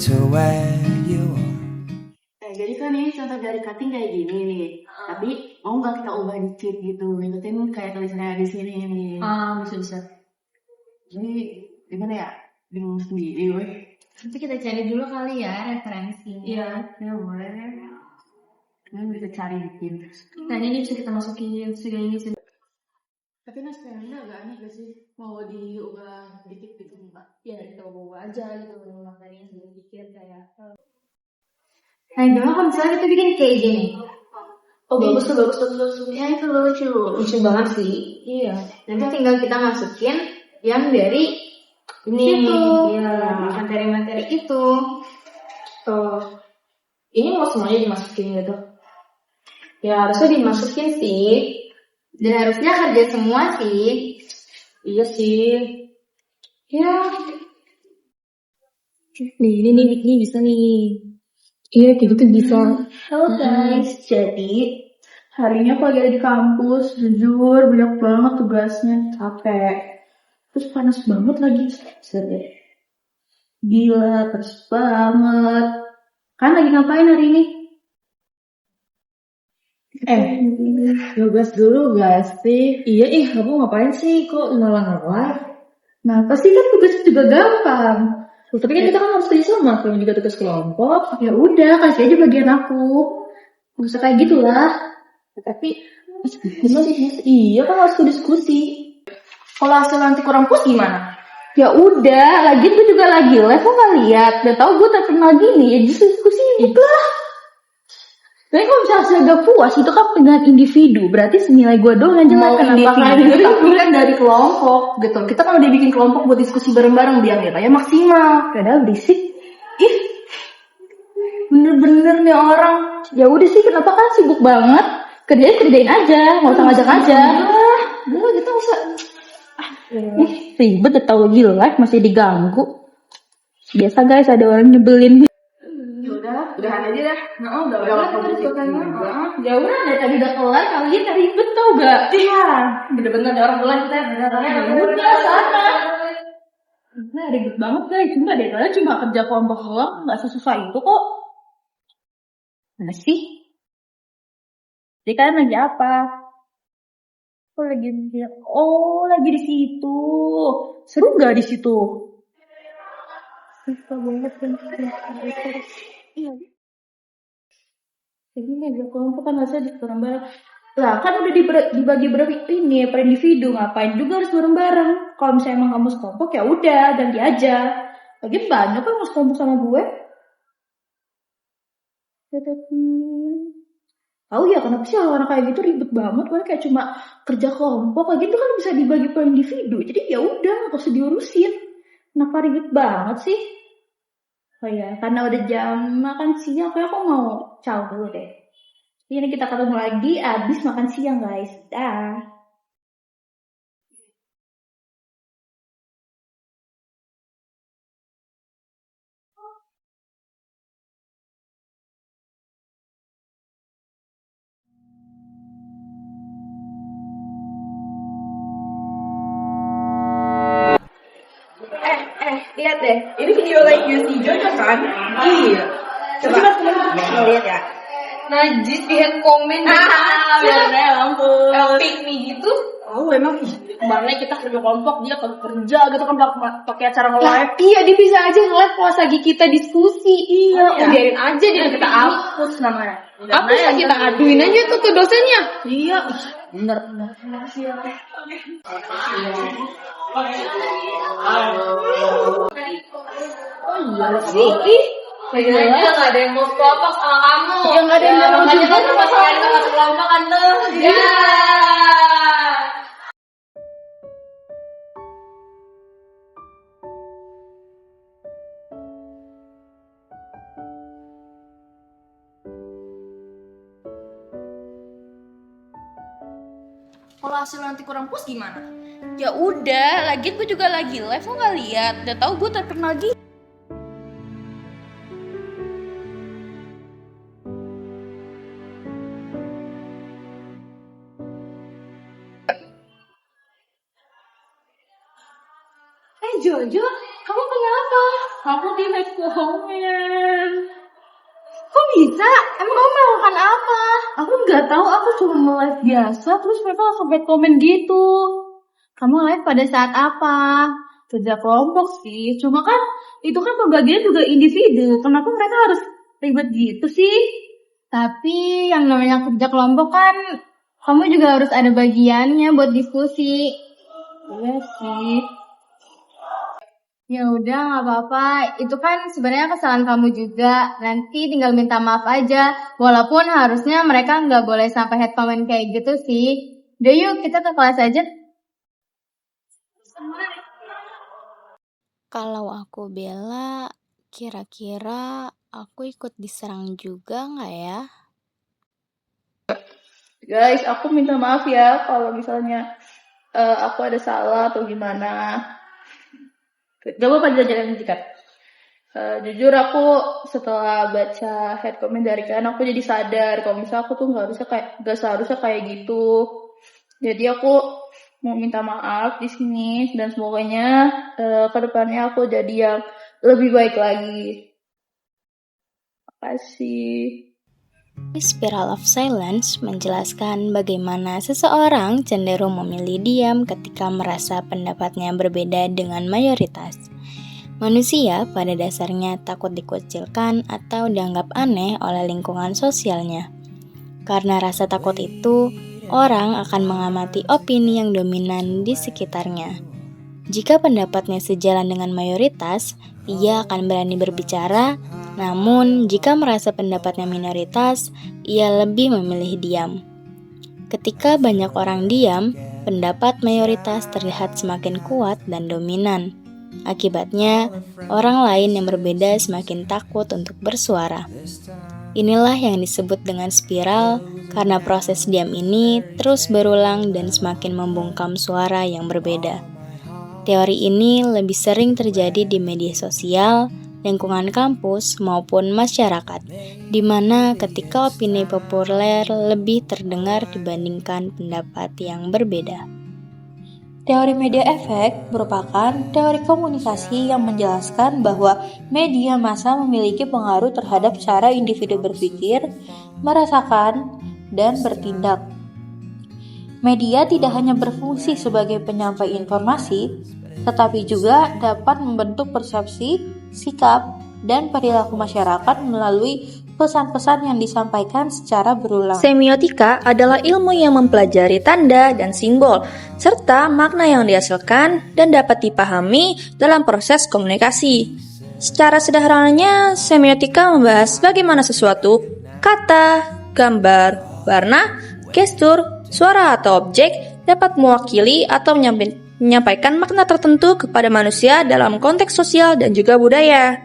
to where you are. Jadi kan ini contoh dari cutting kayak gini nih. Tapi mau nggak kita ubah dikit gitu? Ngikutin kayak tulisannya di sini nih. Bisa. Jadi gimana ya? Bingung sendiri weh. Nanti kita cari dulu kali ya referensinya. Iya, ya boleh. Ini bisa cari dikit. Nah ini bisa kita masukin juga ini. Tapi naskahnya agak aneh gak sih? Mau diubah dikit gitu mbak? Ya kita bawa aja gitu materinya sedikit kayak. Nah gimana kalau misalnya kita bikin kayak gini? Oh bagus tuh. Ya itu lucu banget sih. Iya. Nanti tinggal kita masukin yang dari ini. Iya. Materi-materi itu. Ini mau semuanya dimasukin gitu. Ya harusnya dimasukin sih. Dan harusnya kerja semua sih. Iya sih. Ya. Ini bisa nih. Iya kayak gitu bisa. Halo guys, jadi harinya aku lagi ada di kampus, jujur banyak banget tugasnya, capek. Terus panas banget lagi, serius. Gila, panas banget. Kan lagi ngapain hari ini? Tugas dulu gak sih? Iya kamu ngapain sih? Kok ngalah-ngalah? Nah, pasti kan tugasnya juga gampang. Tapi kan kita kan harus kerja sama, kalau juga tugas kelompok. Ya udah, kasih aja bagian aku. Gak usah kayak gitulah. Tapi iya kan harus diskusi. Kalau hasil nanti kurang puas gimana? Ya udah, lagi gue juga lagi live, kok gak lihat. Udah tau gue terkenal gini, ya justru diskusi gitu lah. Tapi kalau misalnya hasil gak puas, itu kan dengan individu. Berarti senilai gue doang yang jelek. Kenapa kan Tapi kan dari kelompok gitu. Kita kan udah bikin kelompok buat diskusi bareng-bareng biar nilainya maksimal. Padahal berisik. Ih, bener-bener nih orang. Ya udah sih, kenapa kan sibuk banget. Kerjain aja, gak usah ngajak aja. Udah kita usah. Ribet, udah tau lagi live masih diganggu. Biasa guys, ada orang nyebelin. Udahan aja dah. Udah Ya udah, dari tadi udah kelar, kalian ribet tau gak? Iya, bener-bener ada orang kelar kita. Udah sana. Nah, ribet banget guys, cuma deh, kalian cuma kerja kelompok doang, gak sesusah itu kok. Mana sih? Jadi kalian lagi apa? Lagi di situ. Seru gak di situ? Suka banget kan. Iya. Jadi ngajak kelompok kan harusnya bareng-bareng. Lah kan udah dibagi berapa ini per individu, ngapain juga harus bareng-bareng. Kalau misalnya emang kamu sekelompok ya udah ganti aja. Lagi banyak kan mau sekelompok sama gue. Tahu ya kenapa sih orang kayak gitu ribet banget, kan kayak cuma kerja kelompok kayak gitu kan bisa dibagi per individu. Jadi ya udah nggak usah diurusin. Kenapa ribet banget sih? Oh ya, karena udah jam makan siang, kayak aku mau caw dulu deh. Ini kita ketemu lagi abis makan siang guys. Dah. Lihat deh, ini video like si Jojo kan? Iya. Coba lihat ya. Najis di head comment. Biar ampun. Epic nih gitu. Oh emang kemarin kita kerja kelompok, dia kerja gitu kan pakai acara nge-live. Iya, dia bisa aja nge-live pas lagi kita diskusi. Iya. Biarin aja dia kita hapus namanya. Hapus lah, kita aduin aja tuh ke dosennya. Iya. Bener. Oh iya sih. Kayaknya nggak ada yang mau kelompok sama kamu. Ya nggak ada yang mau juga. juga. Kita pas kalian masuk kelompok kan tuh. Ya. Kalau hasil nanti kurang puas gimana? Ya udah, lagian gue juga lagi live, lo gak lihat? Udah tahu gue terkenal gitu. Jojo, kamu kenapa? Aku di head comment. bisa? Emang kamu melakukan apa? Aku nggak tahu, aku cuma nge-live biasa, terus mereka langsung bad komen gitu. Kamu live pada saat apa? Kerja kelompok sih, cuma kan itu kan pembagian juga individu. Kenapa mereka harus ribet gitu sih? Tapi yang namanya kerja kelompok kan kamu juga harus ada bagiannya buat diskusi. Iya sih. Ya udah nggak apa-apa. Itu kan sebenarnya kesalahan kamu juga. Nanti tinggal minta maaf aja. Walaupun harusnya mereka nggak boleh sampai head comment kayak gitu sih. Udah yuk kita ke kelas aja. Kalau aku Bella, kira-kira aku ikut diserang juga nggak ya? Guys, aku minta maaf ya kalau misalnya aku ada salah atau gimana. Gak apa-apa jalan dekat. Jujur aku setelah baca head comment dari kalian, aku jadi sadar kalau misalnya aku tuh gak seharusnya kayak gitu. Jadi aku mau minta maaf di sini dan semoganya kedepannya aku jadi yang lebih baik lagi. Makasih. Spiral of Silence menjelaskan bagaimana seseorang cenderung memilih diam ketika merasa pendapatnya berbeda dengan mayoritas. Manusia pada dasarnya takut dikucilkan atau dianggap aneh oleh lingkungan sosialnya. Karena rasa takut itu, orang akan mengamati opini yang dominan di sekitarnya. Jika pendapatnya sejalan dengan mayoritas, ia akan berani berbicara. Namun, jika merasa pendapatnya minoritas, ia lebih memilih diam. Ketika banyak orang diam, pendapat mayoritas terlihat semakin kuat dan dominan. Akibatnya, orang lain yang berbeda semakin takut untuk bersuara. Inilah yang disebut dengan spiral, karena proses diam ini terus berulang dan semakin membungkam suara yang berbeda. Teori ini lebih sering terjadi di media sosial, lingkungan kampus, maupun masyarakat, di mana ketika opini populer lebih terdengar dibandingkan pendapat yang berbeda. Teori media efek merupakan teori komunikasi yang menjelaskan bahwa media massa memiliki pengaruh terhadap cara individu berpikir, merasakan, dan bertindak. Media tidak hanya berfungsi sebagai penyampai informasi, tetapi juga dapat membentuk persepsi, sikap, dan perilaku masyarakat melalui pesan-pesan yang disampaikan secara berulang. Semiotika adalah ilmu yang mempelajari tanda dan simbol, serta makna yang dihasilkan dan dapat dipahami dalam proses komunikasi. Secara sederhananya, semiotika membahas bagaimana sesuatu, kata, gambar, warna, gestur, suara atau objek dapat mewakili atau menyampaikan makna tertentu kepada manusia dalam konteks sosial dan juga budaya.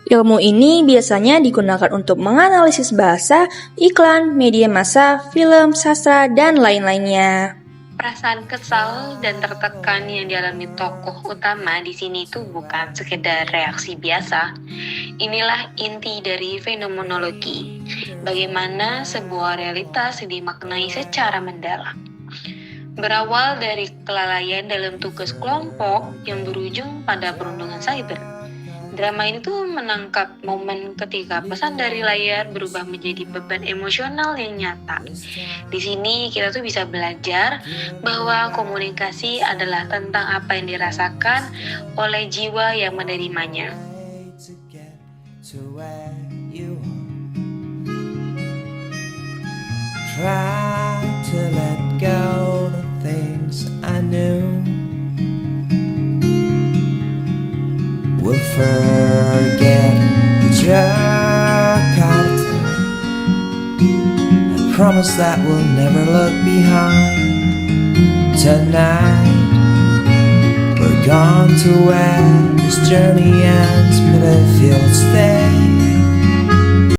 Ilmu ini biasanya digunakan untuk menganalisis bahasa, iklan, media massa, film, sastra, dan lain-lainnya. Perasaan kesal dan tertekan yang dialami tokoh utama di sini itu bukan sekedar reaksi biasa. Inilah inti dari fenomenologi, bagaimana sebuah realitas dimaknai secara mendalam. Berawal dari kelalaian dalam tugas kelompok yang berujung pada perundungan cyber. Drama ini tuh menangkap momen ketika pesan dari layar berubah menjadi beban emosional yang nyata. Di sini kita tuh bisa belajar bahwa komunikasi adalah tentang apa yang dirasakan oleh jiwa yang menerimanya. Try to let go the things I knew. We'll forget the jerk out. I promise that we'll never look behind. Tonight we're gone to where this journey ends, but I feel stay.